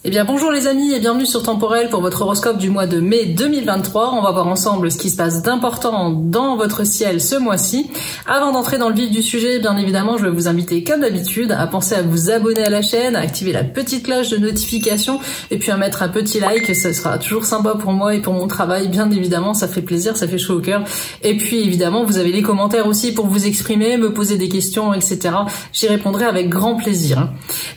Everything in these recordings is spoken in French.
Eh bien bonjour les amis et bienvenue sur Temporel pour votre horoscope du mois de mai 2023. On va voir ensemble ce qui se passe d'important dans votre ciel ce mois-ci. Avant d'entrer dans le vif du sujet, bien évidemment, je vais vous inviter comme d'habitude à penser à vous abonner à la chaîne, à activer la petite cloche de notification et puis à mettre un petit like. Ce sera toujours sympa pour moi et pour mon travail, bien évidemment, ça fait plaisir, ça fait chaud au cœur. Et puis évidemment, vous avez les commentaires aussi pour vous exprimer, me poser des questions, etc. J'y répondrai avec grand plaisir.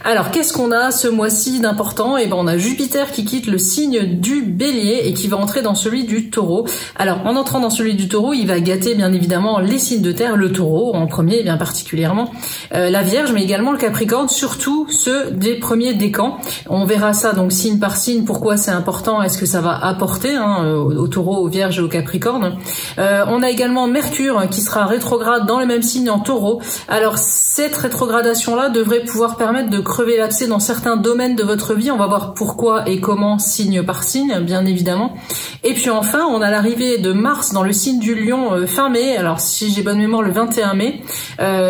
Alors, qu'est-ce qu'on a ce mois-ci d'important? Et ben on a Jupiter qui quitte le signe du Bélier et qui va entrer dans celui du Taureau. Alors en entrant dans celui du Taureau, il va gâter bien évidemment les signes de terre, le Taureau en premier bien particulièrement, la Vierge mais également le Capricorne, surtout ceux des premiers décans. On verra ça donc signe par signe, pourquoi c'est important, est-ce que ça va apporter au Taureau, aux Vierges et au Capricorne. On a également Mercure qui sera rétrograde dans le même signe en Taureau. Alors cette rétrogradation là devrait pouvoir permettre de crever l'abcès dans certains domaines de votre vie. On va voir pourquoi et comment signe par signe, bien évidemment. Et puis enfin, on a l'arrivée de Mars dans le signe du Lion fin mai, alors si j'ai bonne mémoire le 21 mai,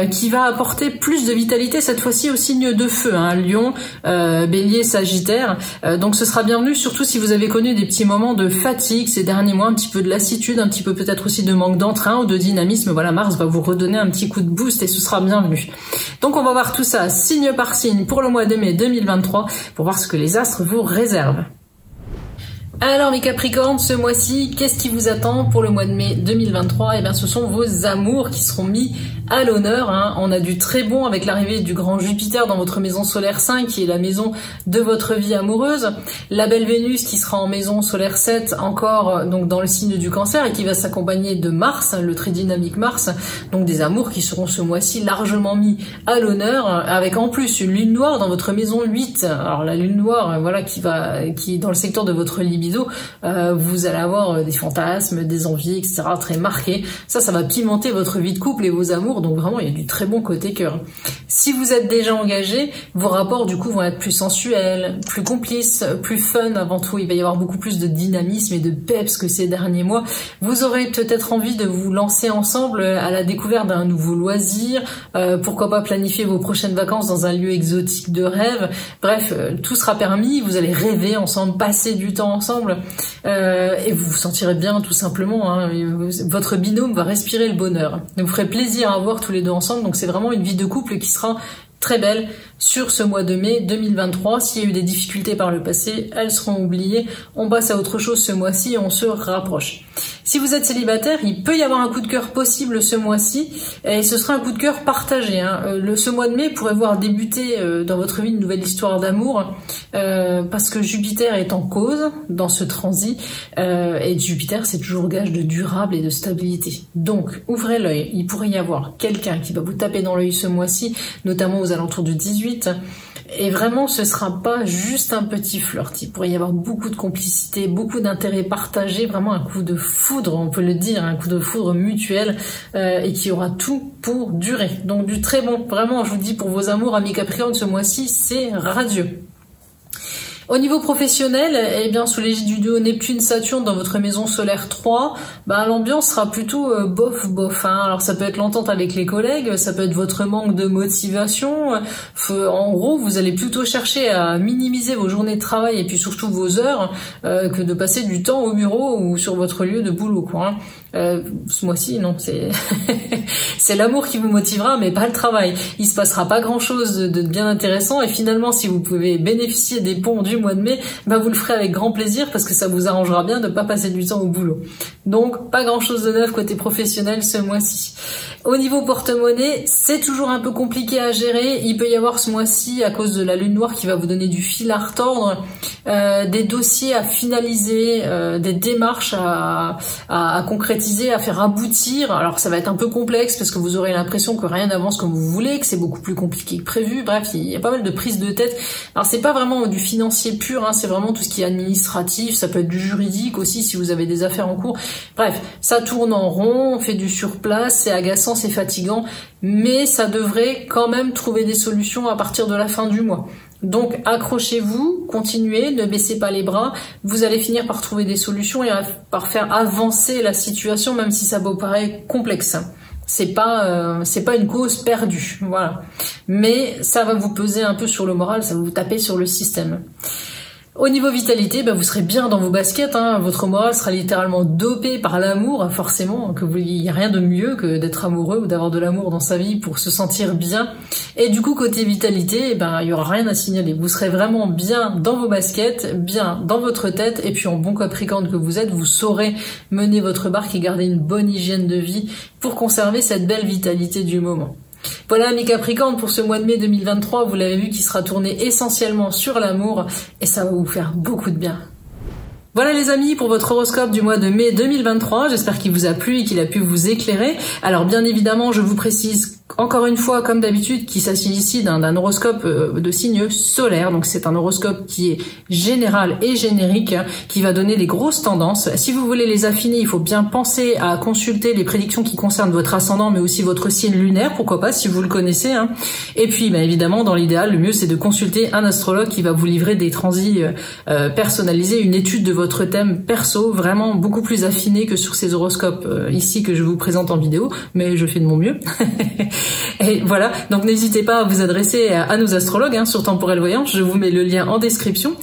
qui va apporter plus de vitalité cette fois-ci au signe de feu, Lion, Bélier, Sagittaire. Donc ce sera bienvenu, surtout si vous avez connu des petits moments de fatigue ces derniers mois, un petit peu de lassitude, un petit peu peut-être aussi de manque d'entrain ou de dynamisme. Voilà, Mars va vous redonner un petit coup de boost et ce sera bienvenu. Donc on va voir tout ça signe par signe pour le mois de mai 2023 pour voir ce que les astres vous réservent. Alors mes Capricornes, ce mois-ci, qu'est-ce qui vous attend pour le mois de mai 2023? Eh bien ce sont vos amours qui seront mis à l'honneur. On a du très bon avec l'arrivée du grand Jupiter dans votre maison solaire 5 qui est la maison de votre vie amoureuse. La belle Vénus qui sera en maison solaire 7 encore donc dans le signe du Cancer et qui va s'accompagner de Mars, le très dynamique Mars. Donc des amours qui seront ce mois-ci largement mis à l'honneur avec en plus une lune noire dans votre maison 8. Alors la lune noire voilà qui est dans le secteur de votre libido. Vous allez avoir des fantasmes, des envies, etc. très marqués. Ça va pimenter votre vie de couple et vos amours. Donc vraiment, il y a du très bon côté cœur. Si vous êtes déjà engagé, vos rapports du coup vont être plus sensuels, plus complices, plus fun avant tout. Il va y avoir beaucoup plus de dynamisme et de peps que ces derniers mois. Vous aurez peut-être envie de vous lancer ensemble à la découverte d'un nouveau loisir. Pourquoi pas planifier vos prochaines vacances dans un lieu exotique de rêve. Bref, tout sera permis. Vous allez rêver ensemble, passer du temps ensemble. Et vous vous sentirez bien tout simplement. Votre binôme va respirer le bonheur. Vous ferez plaisir à voir tous les deux ensemble. Donc c'est vraiment une vie de couple qui sera très belle sur ce mois de mai 2023. S'il y a eu des difficultés par le passé, elles seront oubliées. On passe à autre chose ce mois-ci et on se rapproche. Si vous êtes célibataire, il peut y avoir un coup de cœur possible ce mois-ci et ce sera un coup de cœur partagé. Ce mois de mai pourrait voir débuter dans votre vie une nouvelle histoire d'amour parce que Jupiter est en cause dans ce transit et Jupiter c'est toujours gage de durable et de stabilité. Donc ouvrez l'œil, il pourrait y avoir quelqu'un qui va vous taper dans l'œil ce mois-ci, notamment aux alentours du 18. Et vraiment, ce sera pas juste un petit flirt. Il pourrait y avoir beaucoup de complicité, beaucoup d'intérêt partagé, vraiment un coup de foudre, on peut le dire, un coup de foudre mutuel et qui aura tout pour durer. Donc du très bon. Vraiment, je vous dis pour vos amours, amis Capricorne, ce mois-ci, c'est radieux. Au niveau professionnel, eh bien sous l'égide du duo Neptune-Saturne dans votre maison solaire 3, l'ambiance sera plutôt bof. Alors ça peut être l'entente avec les collègues, ça peut être votre manque de motivation. En gros, vous allez plutôt chercher à minimiser vos journées de travail et puis surtout vos heures que de passer du temps au bureau ou sur votre lieu de boulot, quoi. Ce mois-ci, non, c'est l'amour qui vous motivera, mais pas le travail. Il se passera pas grand-chose de bien intéressant et finalement, si vous pouvez bénéficier des ponts du mois de mai, vous le ferez avec grand plaisir parce que ça vous arrangera bien de pas passer du temps au boulot. Donc, pas grand-chose de neuf côté professionnel ce mois-ci. Au niveau porte-monnaie, c'est toujours un peu compliqué à gérer. Il peut y avoir ce mois-ci, à cause de la lune noire qui va vous donner du fil à retordre, des dossiers à finaliser, des démarches à concrétiser, à faire aboutir. Alors ça va être un peu complexe parce que vous aurez l'impression que rien n'avance comme vous voulez, que c'est beaucoup plus compliqué que prévu. Bref, il y a pas mal de prises de tête. Alors c'est pas vraiment du financier pur, c'est vraiment tout ce qui est administratif. Ça peut être du juridique aussi si vous avez des affaires en cours. Bref, ça tourne en rond, on fait du surplace, c'est agaçant, c'est fatigant, mais ça devrait quand même trouver des solutions à partir de la fin du mois. Donc accrochez-vous, continuez, ne baissez pas les bras, vous allez finir par trouver des solutions et par faire avancer la situation, même si ça vous paraît complexe. C'est pas une cause perdue, voilà. Mais ça va vous peser un peu sur le moral, ça va vous taper sur le système. Au niveau vitalité, vous serez bien dans vos baskets, hein. Votre morale sera littéralement dopée par l'amour, forcément, il n'y a rien de mieux que d'être amoureux ou d'avoir de l'amour dans sa vie pour se sentir bien. Et du coup, côté vitalité, il y aura rien à signaler. Vous serez vraiment bien dans vos baskets, bien dans votre tête, et puis en bon Capricorne que vous êtes, vous saurez mener votre barque et garder une bonne hygiène de vie pour conserver cette belle vitalité du moment. Voilà mes Capricornes pour ce mois de mai 2023, vous l'avez vu qui sera tourné essentiellement sur l'amour et ça va vous faire beaucoup de bien. Voilà les amis pour votre horoscope du mois de mai 2023, j'espère qu'il vous a plu et qu'il a pu vous éclairer. Alors bien évidemment, je vous précise encore une fois, comme d'habitude, qu'il s'agit ici d'un horoscope de signe solaire, donc c'est un horoscope qui est général et générique, qui va donner les grosses tendances. Si vous voulez les affiner, il faut bien penser à consulter les prédictions qui concernent votre ascendant, mais aussi votre signe lunaire, pourquoi pas, si vous le connaissez. Hein. Et puis, évidemment, dans l'idéal, le mieux c'est de consulter un astrologue qui va vous livrer des transits personnalisés, une étude de votre thème perso, vraiment beaucoup plus affinée que sur ces horoscopes ici que je vous présente en vidéo, mais je fais de mon mieux. Et voilà, donc n'hésitez pas à vous adresser à nos astrologues sur Temporel Voyance, je vous mets le lien en description.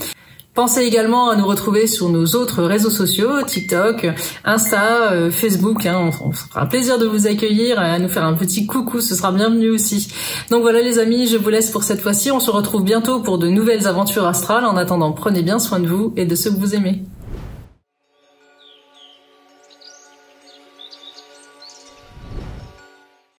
Pensez également à nous retrouver sur nos autres réseaux sociaux, TikTok, Insta, Facebook, on fera un plaisir de vous accueillir, à nous faire un petit coucou, ce sera bienvenu aussi. Donc voilà les amis, je vous laisse pour cette fois-ci, on se retrouve bientôt pour de nouvelles aventures astrales. En attendant, prenez bien soin de vous et de ceux que vous aimez.